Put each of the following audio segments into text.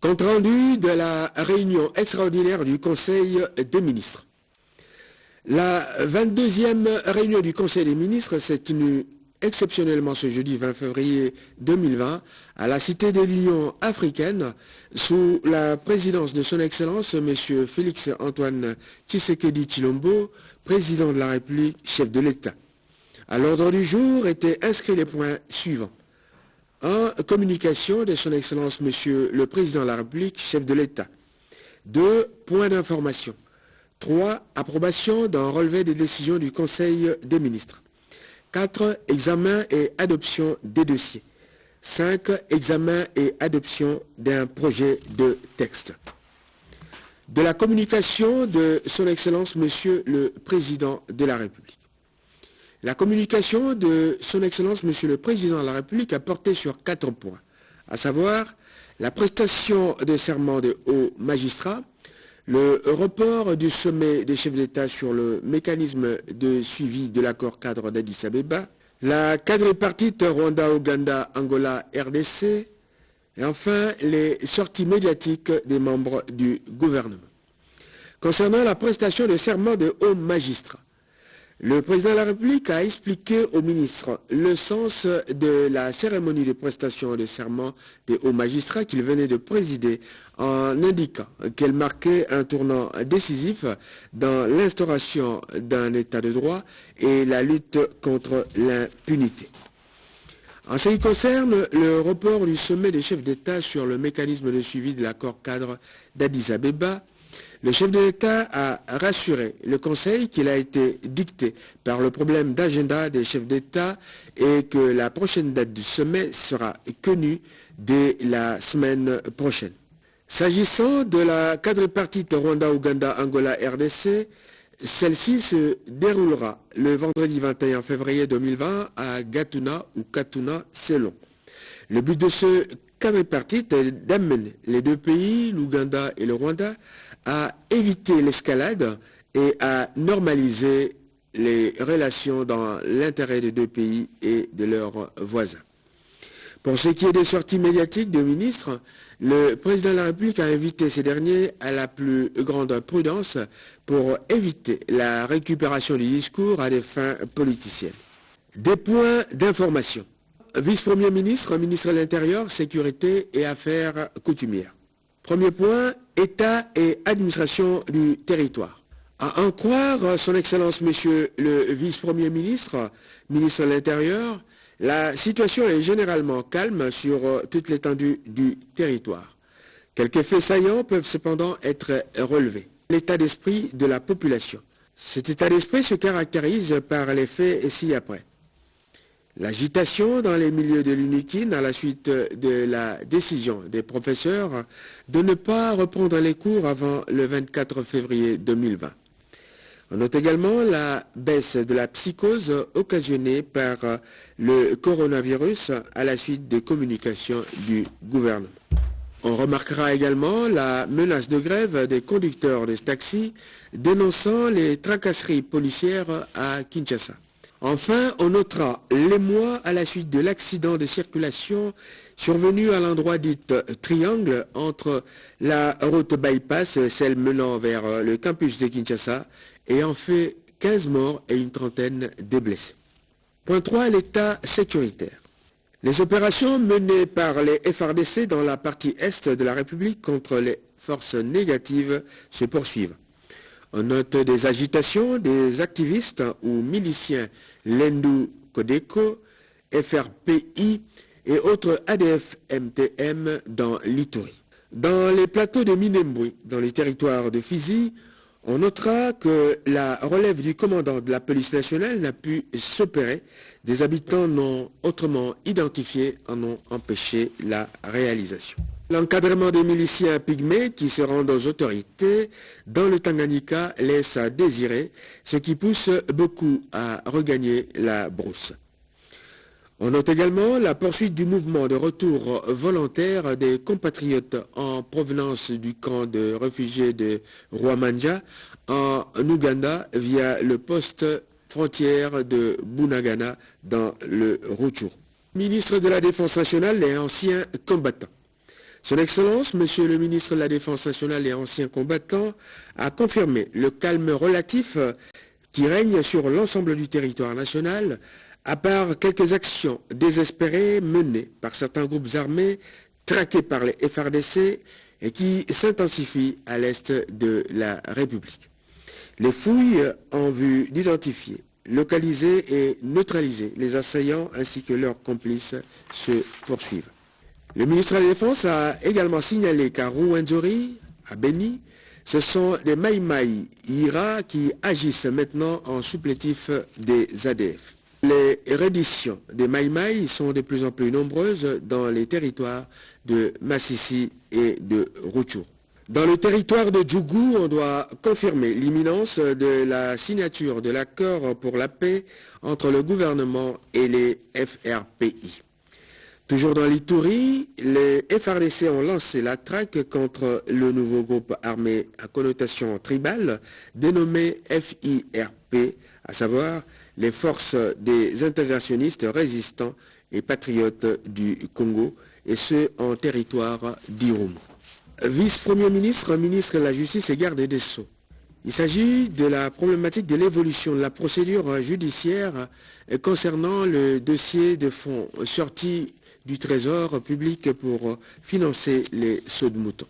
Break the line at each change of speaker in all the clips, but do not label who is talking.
Compte rendu de la réunion extraordinaire du Conseil des ministres. La 22e réunion du Conseil des ministres s'est tenue exceptionnellement ce jeudi 20 février 2020 à la Cité de l'Union africaine sous la présidence de son Excellence M. Félix Antoine Tshisekedi Tshilombo, président de la République, chef de l'État. À l'ordre du jour étaient inscrits les points suivants. 1. Communication de son Excellence M. le Président de la République, chef de l'État. 2. Points d'information. 3. Approbation d'un relevé des décisions du Conseil des ministres. 4. Examen et adoption des dossiers. 5. Examen et adoption d'un projet de texte. De la communication de son Excellence Monsieur le Président de la République. La communication de son Excellence Monsieur le Président de la République a porté sur 4 points, à savoir la prestation de serment de hauts magistrats, le report du sommet des chefs d'État sur le mécanisme de suivi de l'accord cadre d'Addis Abeba, la quadripartite Rwanda, Ouganda, Angola, RDC, et enfin les sorties médiatiques des membres du gouvernement. Concernant la prestation de serment de hauts magistrats, le président de la République a expliqué au ministre le sens de la cérémonie de prestation de serment des hauts magistrats qu'il venait de présider en indiquant qu'elle marquait un tournant décisif dans l'instauration d'un état de droit et la lutte contre l'impunité. En ce qui concerne le report du sommet des chefs d'État sur le mécanisme de suivi de l'accord cadre d'Addis Abeba, le chef de l'État a rassuré le Conseil qu'il a été dicté par le problème d'agenda des chefs d'État et que la prochaine date du sommet sera connue dès la semaine prochaine. S'agissant de la quadripartite Rwanda, Ouganda, Angola, RDC, celle-ci se déroulera le vendredi 21 février 2020 à Gatuna ou Katuna, selon. Le but de ce quadripartite est d'amener les deux pays, l'Ouganda et le Rwanda, à éviter l'escalade et à normaliser les relations dans l'intérêt des deux pays et de leurs voisins. Pour ce qui est des sorties médiatiques des ministres, le président de la République a invité ces derniers à la plus grande prudence pour éviter la récupération du discours à des fins politiciennes. Des points d'information. Vice-premier ministre, ministre de l'Intérieur, Sécurité et Affaires coutumières. Premier point, État et administration du territoire. À en croire son Excellence Monsieur le Vice-premier ministre, ministre de l'Intérieur, la situation est généralement calme sur toute l'étendue du territoire. Quelques faits saillants peuvent cependant être relevés. L'état d'esprit de la population. Cet état d'esprit se caractérise par les faits ci-après. L'agitation dans les milieux de l'UNIKIN à la suite de la décision des professeurs de ne pas reprendre les cours avant le 24 février 2020. On note également la baisse de la psychose occasionnée par le coronavirus à la suite des communications du gouvernement. On remarquera également la menace de grève des conducteurs de taxis dénonçant les tracasseries policières à Kinshasa. Enfin, on notera l'émoi à la suite de l'accident de circulation survenu à l'endroit dit Triangle entre la route bypass, celle menant vers le campus de Kinshasa, ayant fait 15 morts et une trentaine de blessés. Point 3, l'état sécuritaire. Les opérations menées par les FARDC dans la partie est de la République contre les forces négatives se poursuivent. On note des agitations des activistes ou miliciens Lendu Kodeko, FRPI et autres ADF-MTM dans l'Ituri. Dans les plateaux de Minembwe, dans les territoires de Fizi, on notera que la relève du commandant de la police nationale n'a pu s'opérer. Des habitants non autrement identifiés en ont empêché la réalisation. L'encadrement des miliciens pygmées qui se rendent aux autorités dans le Tanganyika laisse à désirer, ce qui pousse beaucoup à regagner la brousse. On note également la poursuite du mouvement de retour volontaire des compatriotes en provenance du camp de réfugiés de Rwamanja en Ouganda via le poste frontière de Bunagana dans le Rutshuru. Ministre de la Défense nationale et ancien combattant. Son Excellence, Monsieur le ministre de la Défense nationale et ancien combattant, a confirmé le calme relatif qui règne sur l'ensemble du territoire national, à part quelques actions désespérées menées par certains groupes armés traqués par les FARDC et qui s'intensifient à l'est de la République. Les fouilles en vue d'identifier, localiser et neutraliser les assaillants ainsi que leurs complices se poursuivent. Le ministre de la Défense a également signalé qu'à Rwenzori, à Beni, ce sont des Maïmaï IRA qui agissent maintenant en supplétif des ADF. Les redditions des Maïmaï sont de plus en plus nombreuses dans les territoires de Massissi et de Rutshuru. Dans le territoire de Djougou, on doit confirmer l'imminence de la signature de l'accord pour la paix entre le gouvernement et les FRPI. Toujours dans l'Ituri, les FARDC ont lancé la traque contre le nouveau groupe armé à connotation tribale dénommé FIRP, à savoir les forces des intégrationnistes résistants et patriotes du Congo, et ce en territoire d'Irumu. Vice-premier ministre, ministre de la Justice et garde des Sceaux. Il s'agit de la problématique de l'évolution de la procédure judiciaire concernant le dossier de fonds sortis du Trésor public pour financer les sauts de moutons.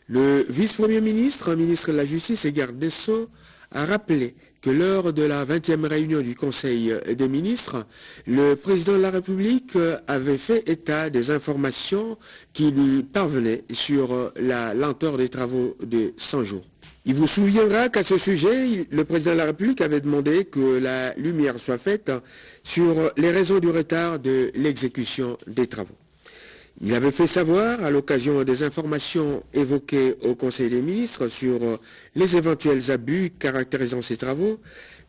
Le vice-premier ministre, ministre de la Justice et garde des Sceaux, a rappelé que lors de la 20e réunion du Conseil des ministres, le président de la République avait fait état des informations qui lui parvenaient sur la lenteur des travaux de 100 jours. Il vous souviendra qu'à ce sujet, le président de la République avait demandé que la lumière soit faite sur les raisons du retard de l'exécution des travaux. Il avait fait savoir, à l'occasion des informations évoquées au Conseil des ministres sur les éventuels abus caractérisant ces travaux,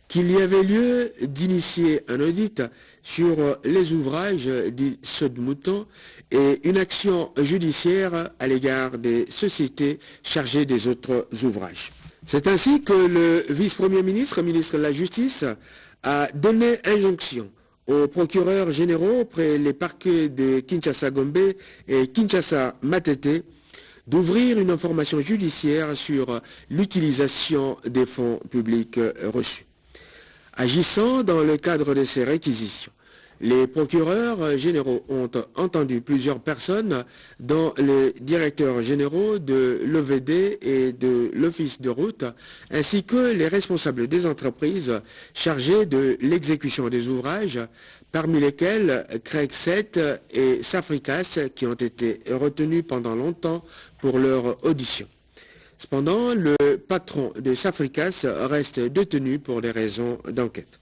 qu'il y avait lieu d'initier un audit sur les ouvrages dits sauts de moutons et une action judiciaire à l'égard des sociétés chargées des autres ouvrages. C'est ainsi que le vice-premier ministre, ministre de la Justice, a donné injonction aux procureurs généraux près les parquets de Kinshasa-Gombe et Kinshasa-Matete d'ouvrir une information judiciaire sur l'utilisation des fonds publics reçus. Agissant dans le cadre de ces réquisitions, les procureurs généraux ont entendu plusieurs personnes, dont les directeurs généraux de l'OVD et de l'Office de route, ainsi que les responsables des entreprises chargées de l'exécution des ouvrages, parmi lesquels Craig 7 et Safricas, qui ont été retenus pendant longtemps pour leur audition. Cependant, le patron de Safricas reste détenu pour des raisons d'enquête.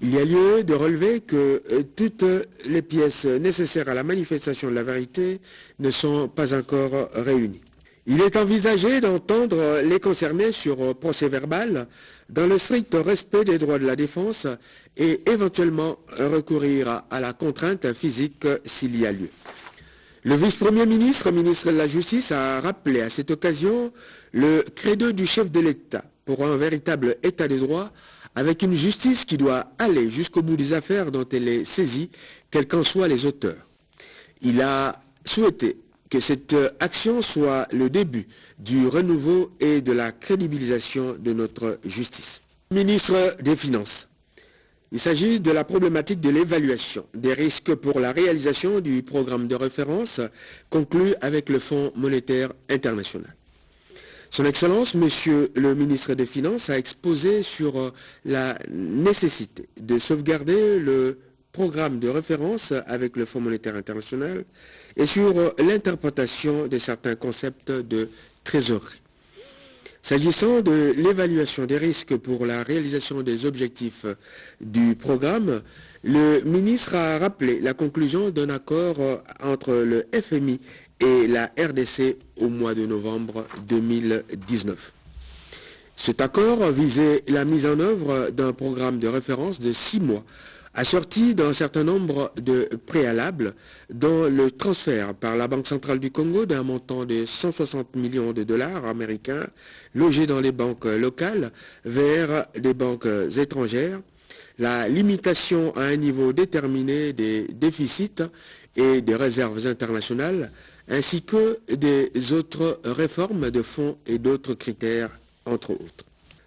Il y a lieu de relever que toutes les pièces nécessaires à la manifestation de la vérité ne sont pas encore réunies. Il est envisagé d'entendre les concernés sur procès-verbal dans le strict respect des droits de la défense et éventuellement recourir à la contrainte physique s'il y a lieu. Le vice-premier ministre, ministre de la Justice, a rappelé à cette occasion le credo du chef de l'État pour un véritable état des droits avec une justice qui doit aller jusqu'au bout des affaires dont elle est saisie, quels qu'en soient les auteurs. Il a souhaité que cette action soit le début du renouveau et de la crédibilisation de notre justice. Ministre des Finances. Il s'agit de la problématique de l'évaluation des risques pour la réalisation du programme de référence conclu avec le Fonds monétaire international. Son Excellence, Monsieur le ministre des Finances, a exposé sur la nécessité de sauvegarder le programme de référence avec le Fonds monétaire international et sur l'interprétation de certains concepts de trésorerie. S'agissant de l'évaluation des risques pour la réalisation des objectifs du programme, le ministre a rappelé la conclusion d'un accord entre le FMI et la RDC au mois de novembre 2019. Cet accord visait la mise en œuvre d'un programme de référence de 6 mois, assorti d'un certain nombre de préalables, dont le transfert par la Banque centrale du Congo d'un montant de 160 millions de dollars américains logés dans les banques locales vers des banques étrangères, la limitation à un niveau déterminé des déficits et des réserves internationales, ainsi que des autres réformes de fonds et d'autres critères, entre autres.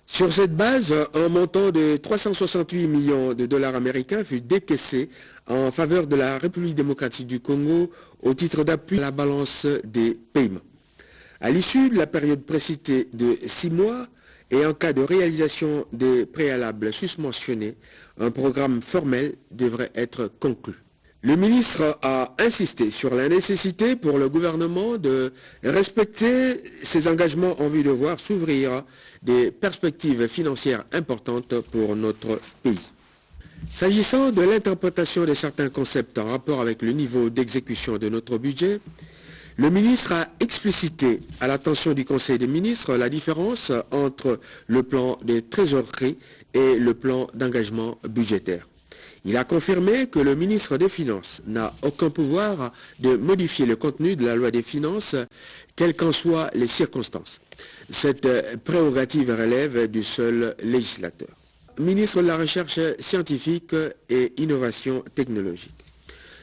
Sur cette base, un montant de 368 millions de dollars américains fut décaissé en faveur de la République démocratique du Congo au titre d'appui à la balance des paiements. À l'issue de la période précitée de 6 mois, et en cas de réalisation des préalables susmentionnés, un programme formel devrait être conclu. Le ministre a insisté sur la nécessité pour le gouvernement de respecter ses engagements en vue de voir s'ouvrir des perspectives financières importantes pour notre pays. S'agissant de l'interprétation de certains concepts en rapport avec le niveau d'exécution de notre budget, le ministre a explicité à l'attention du Conseil des ministres la différence entre le plan de trésorerie et le plan d'engagement budgétaire. Il a confirmé que le ministre des Finances n'a aucun pouvoir de modifier le contenu de la loi des finances, quelles qu'en soient les circonstances. Cette prérogative relève du seul législateur. Ministre de la Recherche scientifique et innovation technologique.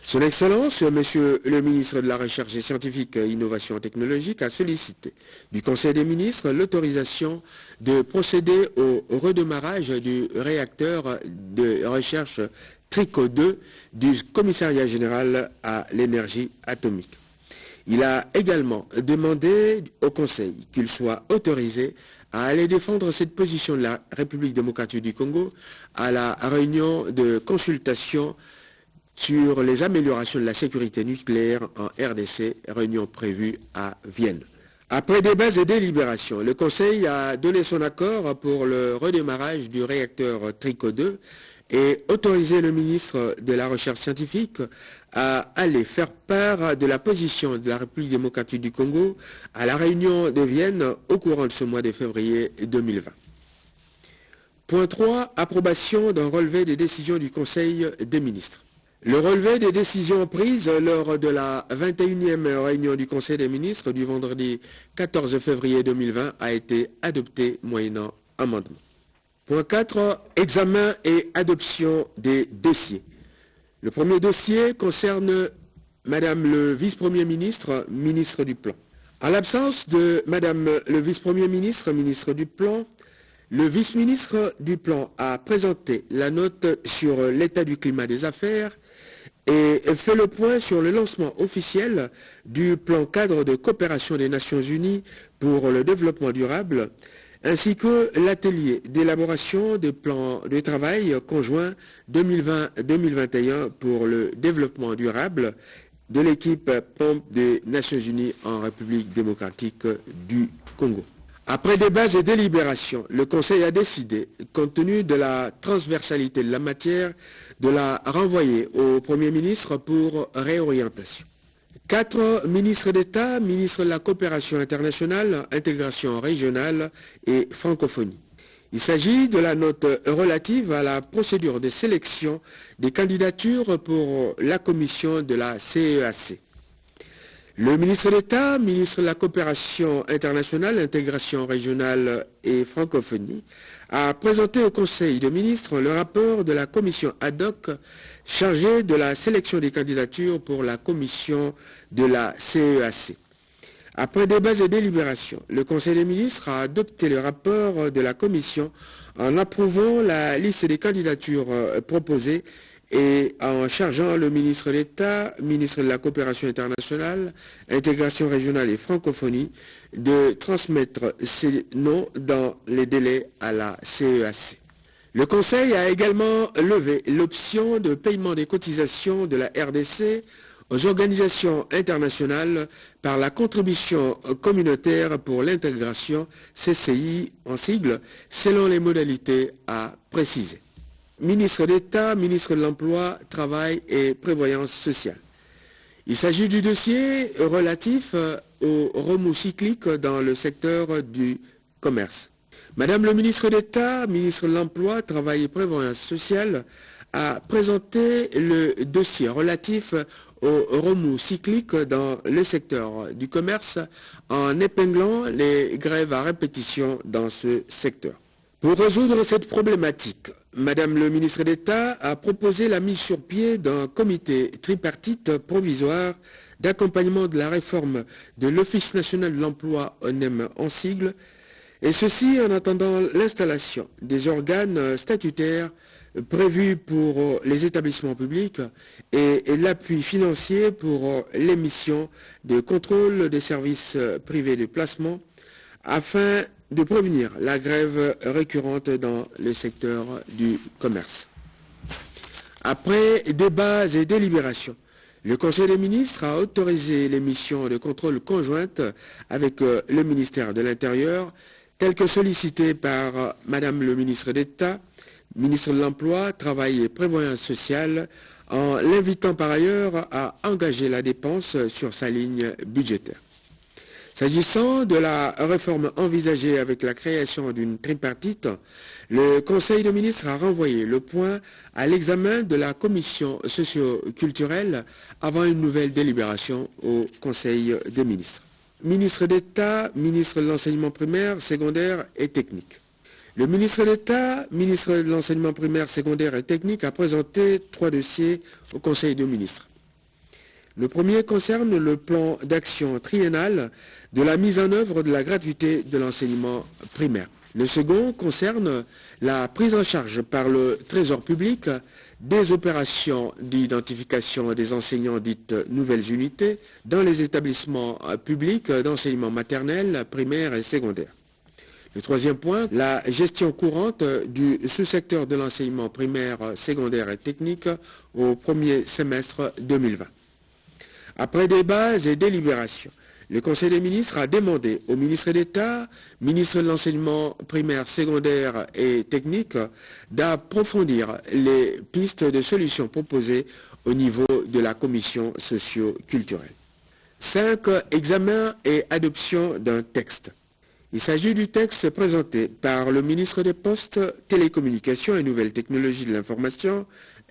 Son Excellence, Monsieur le ministre de la Recherche scientifique et innovation technologique, a sollicité du Conseil des ministres l'autorisation de procéder au redémarrage du réacteur de recherche TRICO 2 du Commissariat général à l'énergie atomique. Il a également demandé au Conseil qu'il soit autorisé à aller défendre cette position de la République démocratique du Congo à la réunion de consultation sur les améliorations de la sécurité nucléaire en RDC, réunion prévue à Vienne. Après débat et délibérations, le Conseil a donné son accord pour le redémarrage du réacteur TRICO 2 et autorisé le ministre de la Recherche scientifique à aller faire part de la position de la République démocratique du Congo à la réunion de Vienne au courant de ce mois de février 2020. Point 3. Approbation d'un relevé des décisions du Conseil des ministres. Le relevé des décisions prises lors de la 21e réunion du Conseil des ministres du vendredi 14 février 2020 a été adopté moyennant amendement. Point 4. Examen et adoption des dossiers. Le premier dossier concerne Madame le vice-premier ministre, ministre du Plan. En l'absence de Madame le vice-premier ministre, ministre du Plan, le vice-ministre du Plan a présenté la note sur l'état du climat des affaires et fait le point sur le lancement officiel du plan cadre de coopération des Nations Unies pour le développement durable, ainsi que l'atelier d'élaboration des plans de travail conjoints 2020-2021 pour le développement durable de l'équipe POMP des Nations Unies en République démocratique du Congo. Après débat et délibérations, le Conseil a décidé, compte tenu de la transversalité de la matière, de la renvoyer au Premier ministre pour réorientation. 4 ministres d'État, ministres de la coopération internationale, intégration régionale et francophonie. Il s'agit de la note relative à la procédure de sélection des candidatures pour la commission de la CEAC. Le ministre d'État, ministre de la coopération internationale, intégration régionale et francophonie, a présenté au Conseil des ministres le rapport de la commission ad hoc chargée de la sélection des candidatures pour la commission de la CEAC. Après débats et délibérations, le Conseil des ministres a adopté le rapport de la commission en approuvant la liste des candidatures proposées et en chargeant le ministre d'État, ministre de la coopération internationale, intégration régionale et francophonie, de transmettre ces noms dans les délais à la CEAC. Le Conseil a également levé l'option de paiement des cotisations de la RDC aux organisations internationales par la contribution communautaire pour l'intégration, CCI en sigle, selon les modalités à préciser. Ministre d'État, ministre de l'Emploi, Travail et Prévoyance sociale. Il s'agit du dossier relatif aux remous cycliques dans le secteur du commerce. Madame le ministre d'État, ministre de l'Emploi, Travail et Prévoyance sociale, a présenté le dossier relatif aux remous cycliques dans le secteur du commerce en épinglant les grèves à répétition dans ce secteur. Pour résoudre cette problématique, Madame le ministre d'État a proposé la mise sur pied d'un comité tripartite provisoire d'accompagnement de la réforme de l'Office national de l'emploi, ONEM en sigle, et ceci en attendant l'installation des organes statutaires prévus pour les établissements publics et l'appui financier pour les missions de contrôle des services privés de placement afin de prévenir la grève récurrente dans le secteur du commerce. Après débats et délibérations, le Conseil des ministres a autorisé les missions de contrôle conjointes avec le ministère de l'Intérieur, telles que sollicitées par Madame le ministre d'État, ministre de l'Emploi, Travail et Prévoyance sociale, en l'invitant par ailleurs à engager la dépense sur sa ligne budgétaire. S'agissant de la réforme envisagée avec la création d'une tripartite, le Conseil des ministres a renvoyé le point à l'examen de la commission socio-culturelle avant une nouvelle délibération au Conseil des ministres. Ministre d'État, ministre de l'enseignement primaire, secondaire et technique. Le ministre d'État, ministre de l'enseignement primaire, secondaire et technique a présenté 3 dossiers au Conseil des ministres. Le premier concerne le plan d'action triennal de la mise en œuvre de la gratuité de l'enseignement primaire. Le second concerne la prise en charge par le Trésor public des opérations d'identification des enseignants dites nouvelles unités dans les établissements publics d'enseignement maternel, primaire et secondaire. Le troisième point, la gestion courante du sous-secteur de l'enseignement primaire, secondaire et technique au premier semestre 2020. Après débats et délibérations, le Conseil des ministres a demandé au ministre d'État, ministre de l'enseignement primaire, secondaire et technique, d'approfondir les pistes de solutions proposées au niveau de la commission socio-culturelle. 5. Examen et adoption d'un texte. Il s'agit du texte présenté par le ministre des Postes, Télécommunications et Nouvelles Technologies de l'Information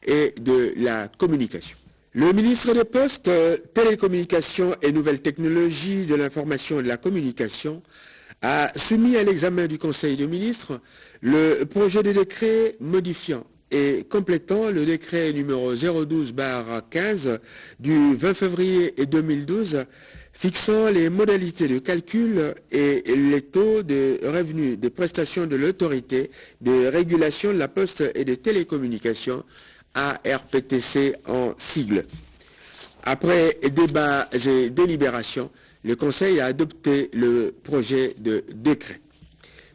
et de la Communication. Le ministre des Postes, Télécommunications et Nouvelles Technologies de l'Information et de la Communication a soumis à l'examen du Conseil des ministres le projet de décret modifiant et complétant le décret numéro 012/15 du 20 février 2012 fixant les modalités de calcul et les taux de revenus des prestations de l'autorité de régulation de la poste et des télécommunications, ARPTC en sigle. Après débats et délibérations, le Conseil a adopté le projet de décret.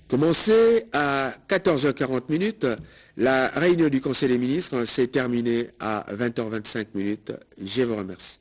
Commencé à 14h40, la réunion du Conseil des ministres s'est terminée à 20h25. Je vous remercie.